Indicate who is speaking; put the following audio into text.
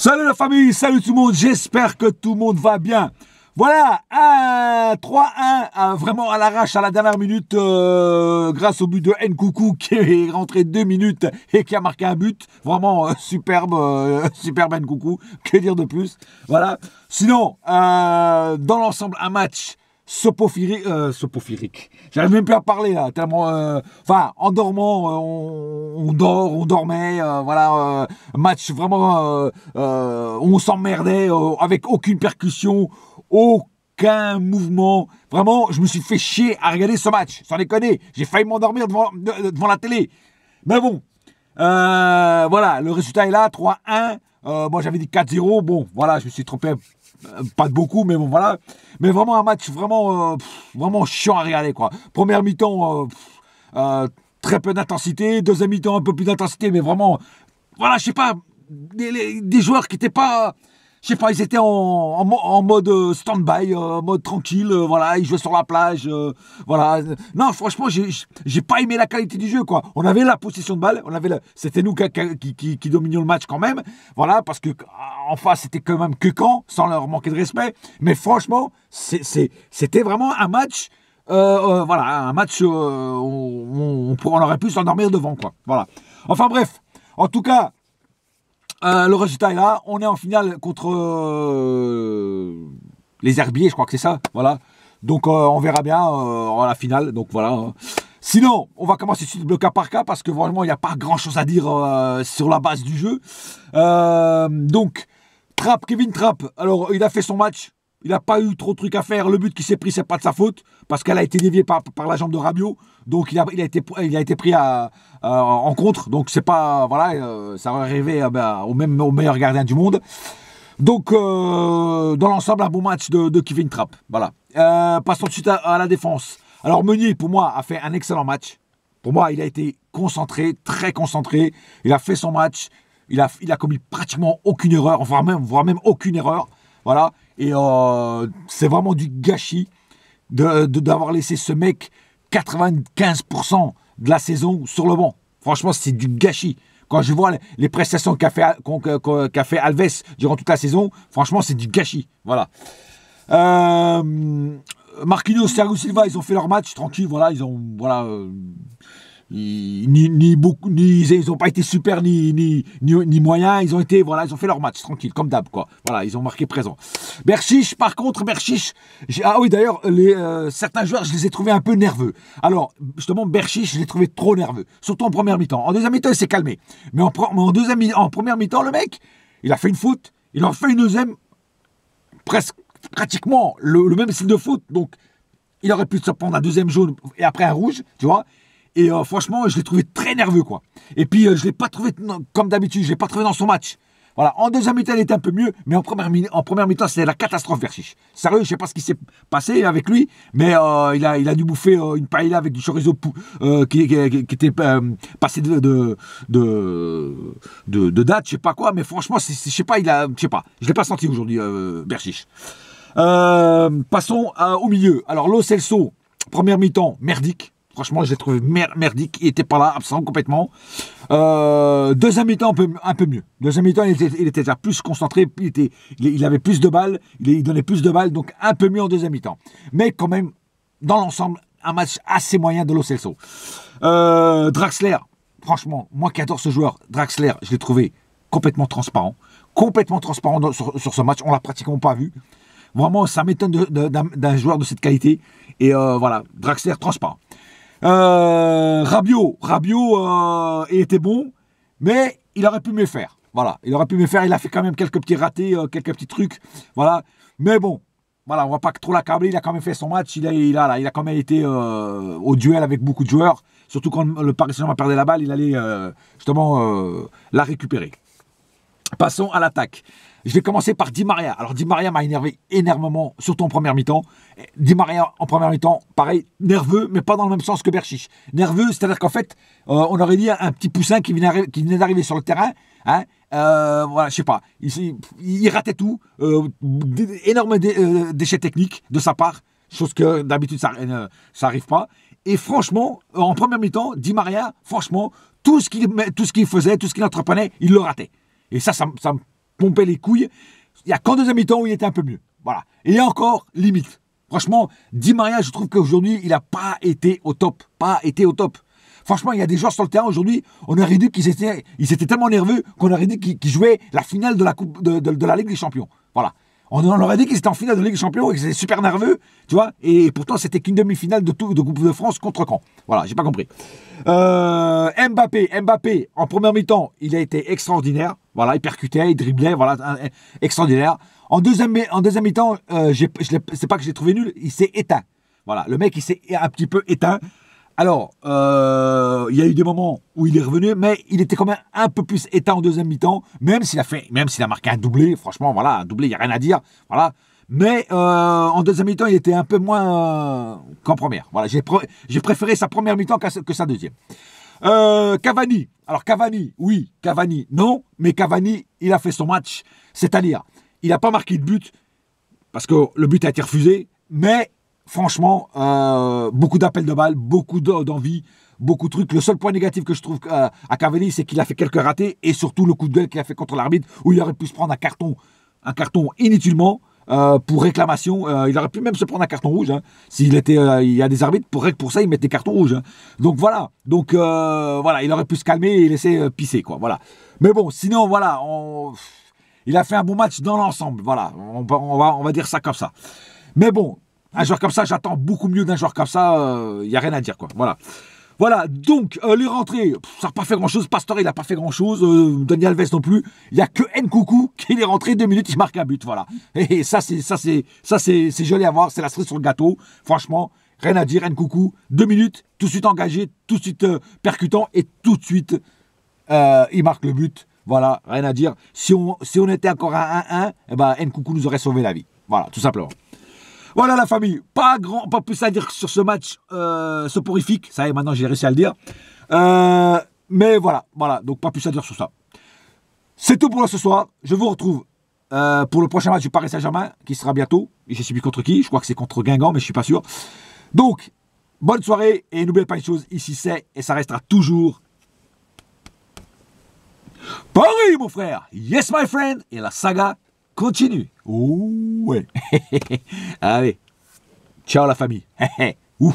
Speaker 1: Salut la famille, salut tout le monde, j'espère que tout le monde va bien. Voilà, un 3-1, vraiment à l'arrache à la dernière minute, grâce au but de Nkoukou qui est rentré 2 minutes et qui a marqué un but. Vraiment superbe Nkoukou, que dire de plus. Voilà, sinon, dans l'ensemble, un match soporifique. J'arrive même plus à parler là, tellement. En dormant, on dormait. Match vraiment. On s'emmerdait avec aucune percussion, aucun mouvement. Vraiment, je me suis fait chier à regarder ce match. Sans déconner, j'ai failli m'endormir devant la télé. Mais bon, voilà, le résultat est là, 3-1. Moi j'avais dit 4-0. Bon, voilà, je me suis trompé. Pas de beaucoup, mais bon, voilà. Mais vraiment un match vraiment chiant à regarder, quoi. Première mi-temps, très peu d'intensité. Deuxième mi-temps, un peu plus d'intensité, mais vraiment, voilà, je sais pas, des joueurs qui étaient pas, je sais pas, ils étaient en mode stand-by, mode tranquille, voilà, ils jouaient sur la plage, voilà. Non, franchement, j'ai pas aimé la qualité du jeu, quoi. On avait la possession de balle, c'était nous qui dominions le match quand même, voilà, parce que en face, c'était quand même que Caen, sans leur manquer de respect. Mais franchement, c'était vraiment un match, un match, on aurait pu s'endormir devant, quoi. Voilà. Enfin bref, en tout cas. Le résultat est là, on est en finale contre les Herbiers, je crois que c'est ça, voilà. Donc on verra bien en la finale, donc voilà. Sinon, on va commencer sur le cas par cas, parce que vraiment, il n'y a pas grand-chose à dire sur la base du jeu. Donc, Kevin Trapp, alors il a fait son match, il n'a pas eu trop de trucs à faire. Le but qui s'est pris, c'est pas de sa faute, parce qu'elle a été déviée par la jambe de Rabiot. Donc il a été pris en contre. Donc c'est pas, voilà, ça aurait arrivé au meilleur gardien du monde. Donc dans l'ensemble, un bon match de Kevin Trapp. Voilà. Passons tout de suite à la défense. Alors Meunier, pour moi, a fait un excellent match. Pour moi, il a été concentré, très concentré. Il a fait son match. Il a commis pratiquement aucune erreur, voire même aucune erreur. Voilà. Et c'est vraiment du gâchis d'avoir laissé ce mec 95% de la saison sur le banc. Franchement, c'est du gâchis. Quand je vois les prestations qu'a fait Alves durant toute la saison, franchement, c'est du gâchis. Voilà. Marquinhos, Thiago Silva, ils ont fait leur match tranquille. Voilà, ils ont ils n'ont pas été super ni moyens, ils ont fait leur match tranquille comme d'hab, quoi. Voilà, ils ont marqué présent. Berchiche, par contre, ah oui, d'ailleurs, certains joueurs, je les ai trouvés un peu nerveux. Alors justement, Berchiche, je l'ai trouvé trop nerveux, surtout en première mi-temps. En deuxième mi-temps, il s'est calmé, mais en première mi-temps, le mec, il a fait une faute, il en fait une deuxième, pratiquement le même style de faute, donc il aurait pu se prendre un deuxième jaune et après un rouge, tu vois. Et franchement, je l'ai trouvé très nerveux, quoi. Et puis, je l'ai pas trouvé, comme d'habitude, je l'ai pas trouvé dans son match. Voilà, en deuxième mi-temps, il était un peu mieux, mais en première mi-temps, c'était la catastrophe, Berchiche. Sérieux, je sais pas ce qui s'est passé avec lui, mais il a dû bouffer une paella avec du chorizo qui était passé de date, je sais pas quoi, mais franchement, je sais pas, je l'ai pas senti aujourd'hui, Berchiche. Passons au milieu. Alors, Lo Celso, première mi-temps, merdique. Franchement, je l'ai trouvé merdique. Il n'était pas là, absent complètement. Deuxième mi-temps, un peu mieux. Deuxième mi-temps, il était déjà plus concentré. Il avait plus de balles. Il donnait plus de balles. Donc, un peu mieux en deuxième mi-temps. Mais quand même, dans l'ensemble, un match assez moyen de Lo Celso. Draxler, franchement, moi qui adore ce joueur, Draxler, je l'ai trouvé complètement transparent. Complètement transparent sur ce match. On ne l'a pratiquement pas vu. Vraiment, ça m'étonne d'un joueur de cette qualité. Et voilà, Draxler, transparent. Rabiot, il était bon, mais il aurait pu mieux faire. Voilà, il aurait pu mieux faire. Il a fait quand même quelques petits ratés, quelques petits trucs. Voilà, mais bon, voilà, on va pas trop l'accabler. Il a quand même fait son match. Il a quand même été au duel avec beaucoup de joueurs. Surtout quand le Paris Saint-Germain perdait la balle, il allait justement la récupérer. Passons à l'attaque. Je vais commencer par Di Maria. Alors Di Maria m'a énervé énormément, surtout en première mi-temps. Di Maria en première mi-temps, pareil, nerveux, mais pas dans le même sens que Berchiche. Nerveux, c'est-à-dire qu'en fait, on aurait dit un petit poussin qui venait d'arriver sur le terrain. Hein, voilà, je sais pas. Il ratait tout. Énorme déchets techniques de sa part, chose que d'habitude ça arrive pas. Et franchement, en première mi-temps, Di Maria, franchement, tout ce qu'il faisait, tout ce qu'il entreprenait, il le ratait. Et ça pompait les couilles. Il n'y a qu'en deuxième mi-temps où il était un peu mieux. Voilà. Et encore, limite. Franchement, Di Maria, je trouve qu'aujourd'hui, il n'a pas été au top. Pas été au top. Franchement, il y a des joueurs sur le terrain aujourd'hui, on aurait dit qu'ils étaient tellement nerveux qu'on aurait dit qu'ils jouaient la finale de la coupe de la Ligue des Champions. Voilà. On aurait dit qu'ils étaient en finale de Ligue des Champions et qu'ils étaient super nerveux, tu vois. Et pourtant, c'était qu'une demi-finale de Coupe de France contre Caen. Voilà, j'ai pas compris. Mbappé, en première mi-temps, il a été extraordinaire. Voilà, il percutait, il driblait, voilà, extraordinaire. En deuxième mi-temps, c'est pas que j'ai trouvé nul, il s'est éteint. Voilà, le mec, il s'est un petit peu éteint. Alors, il y a eu des moments où il est revenu, mais il était quand même un peu plus éteint en deuxième mi-temps, même s'il a marqué un doublé, franchement, voilà, un doublé, il n'y a rien à dire, voilà. Mais en deuxième mi-temps, il était un peu moins qu'en première. Voilà, j'ai préféré sa première mi-temps que sa deuxième. Cavani, alors Cavani, oui, Cavani, non, mais Cavani, il a fait son match, c'est-à-dire, il n'a pas marqué de but, parce que le but a été refusé, mais franchement, beaucoup d'appels de balles, beaucoup d'envie, beaucoup de trucs. Le seul point négatif que je trouve à Cavani, c'est qu'il a fait quelques ratés et surtout le coup de gueule qu'il a fait contre l'arbitre où il aurait pu se prendre un carton inutilement pour réclamation. Il aurait pu même se prendre un carton rouge. Hein, s'il était, il y a des arbitres pour ça ils mettent des cartons rouges. Hein. Donc voilà, voilà, il aurait pu se calmer et laisser pisser quoi. Voilà. Mais bon, sinon voilà, il a fait un bon match dans l'ensemble. Voilà, on va dire ça comme ça. Mais bon. Un joueur comme ça, j'attends beaucoup mieux d'un joueur comme ça. Il n'y a rien à dire, quoi. Voilà, donc, les rentrées, ça n'a pas fait grand-chose. Pastore, il n'a pas fait grand-chose. Dani Alves non plus. Il n'y a que Nkunku qui est rentré 2 minutes, il marque un but, voilà. Et ça, c'est joli à voir. C'est la cerise sur le gâteau. Franchement, rien à dire. Nkunku, 2 minutes, tout de suite engagé, tout de suite percutant et tout de suite, il marque le but. Voilà, rien à dire. Si on était encore à 1-1, eh ben, Nkunku nous aurait sauvé la vie. Voilà, tout simplement. Voilà la famille, pas plus à dire sur ce match soporifique, ça y est maintenant j'ai réussi à le dire, mais voilà, donc pas plus à dire sur ça. C'est tout pour ce soir, je vous retrouve pour le prochain match du Paris Saint-Germain, qui sera bientôt, et je sais plus contre qui, je crois que c'est contre Guingamp, mais je suis pas sûr. Donc, bonne soirée, et n'oubliez pas une chose, ici c'est, et ça restera toujours, Paris mon frère, yes my friend, et la saga continue. Oh ouais. Allez. Ciao la famille. Ouh.